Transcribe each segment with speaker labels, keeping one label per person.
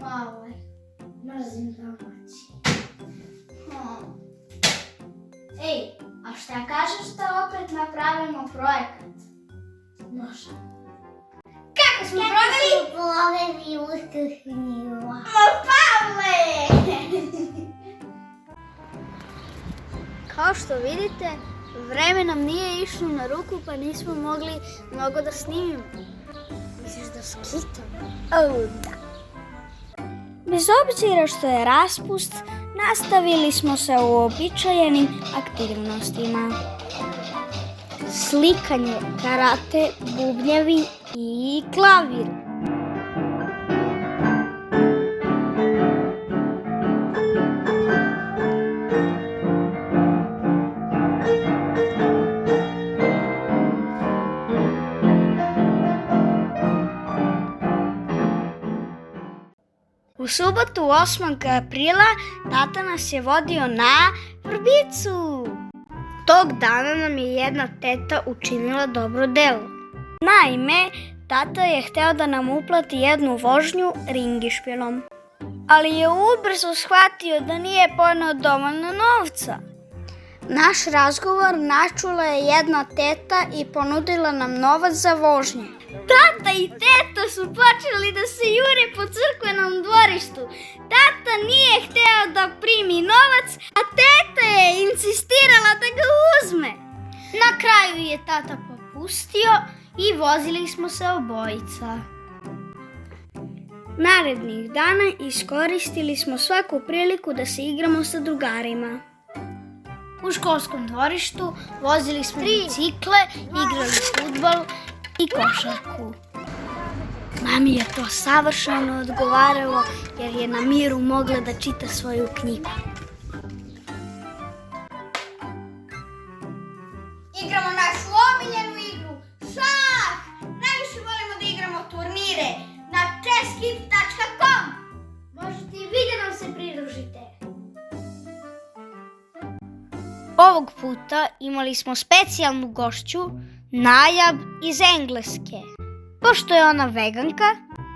Speaker 1: Pavle, mrzim domaći. Ej, a šta kažeš da opet napravimo projekat? Može. Kako smo proveli uskrsnjiva? Pavle! Kao što vidite, vreme nam nije išlo na ruku pa nismo mogli mnogo da snimimo. Misliš da skitamo? Da. Bez obzira što je raspust, nastavili smo sa uobičajenim aktivnostima. Slikanje, karate, bubnjevi i klavir. U subotu 8. aprila tata nas je vodio na vrbicu. Tog dana nam je jedna teta učinila dobro delo. Naime, tata je hteo da nam uplati jednu vožnju ringišpilom. Ali je ubrzo shvatio da nije poneo dovoljno novca. Naš razgovor načula je jedna teta i ponudila nam novac za vožnje. Tata i teta su počeli da se jure po crkvenom dvorištu. Tata nije hteo da primi novac, a teta je insistirala da ga uzme. Na kraju je tata popustio i vozili smo se obojica. Narednih dana iskoristili smo svaku priliku da se igramo sa drugarima. U školskom dvorištu vozili smo bicikle, igrali fudbal i košarku. Mami je to savršeno odgovaralo jer je na miru mogla da čita svoju knjigu. Igramo našu omiljenu igru, šah! Najviše volimo da igramo turnire na chesskit.com. Možete i vi da nam se pridružite. Ovog puta imali smo specijalnu gošću, Najab iz Engleske. Pošto je ona veganka,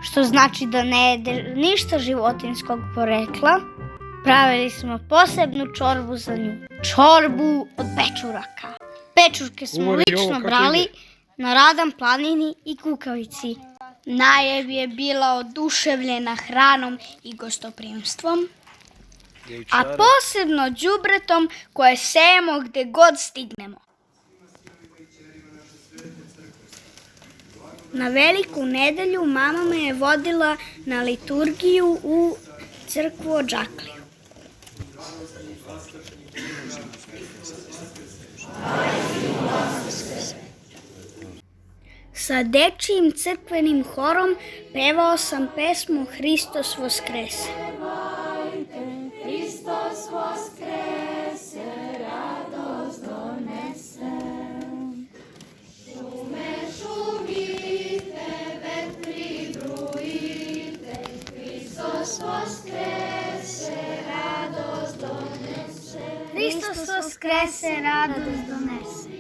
Speaker 1: što znači da ne jede ništa životinjskog porekla, pravili smo posebnu čorbu za nju. Čorbu od pečuraka. Pečurke smo lično brali na Radan planini i kukavici. Najab je bila oduševljena hranom i gostoprimstvom, a posebno đubretom koje sejemo gde god stignemo. Na Veliku nedelju mama me je vodila na liturgiju u crkvu Odžakliju. Sa dečijim crkvenim horom pevao sam pesmu Hristos Voskrese. Hristos Voskrese, radost donese. Šume šumite, vetri brujite, Hristos Voskrese, radost donese. Hristos Voskrese, radost donese.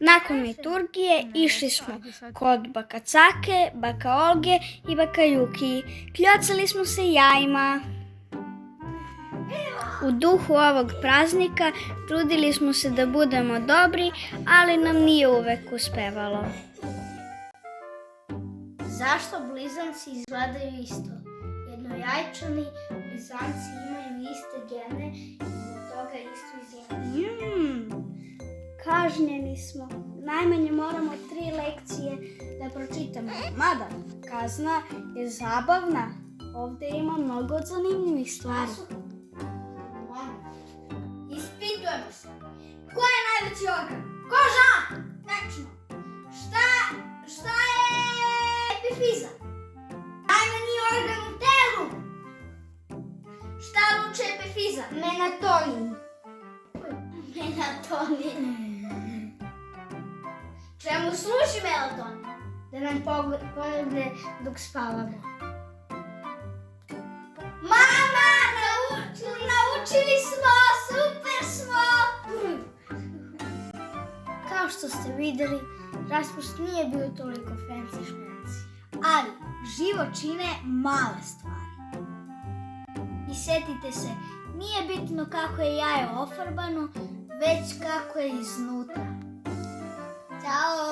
Speaker 1: Nakon liturgije išli smo kod baka Cake, baka Olge i baka Juki. Kljocali smo se jajima. U duhu ovog praznika trudili smo se da budemo dobri, ali nam nije uvek uspevalo. Zašto blizanci izgledaju isto? Jednojajčani blizanci imaju iste gene i zbog toga isto izgledaju. Kažnjeni smo. Najmanje moramo 3 lekcije da pročitamo. Mada, kazna je zabavna. Ovdje ima mnogo zanimljivih stvari. Ispitujemo se. Ko je najveći organ? Koža! Tačno. Šta je epifiza? Najmanji organ u telu. Šta luče epifiza? Melatonin. Melatonin. Čemu služi melatonin? Da nam pomogne dok spavamo. Mama, naučili smo, super smo! što ste videli, raspust nije bio toliko fancy šmenci. Ali život čine male stvari. I sjetite se, nije bitno kako je jaje ofarbano, već kako je iznutra. Ćao!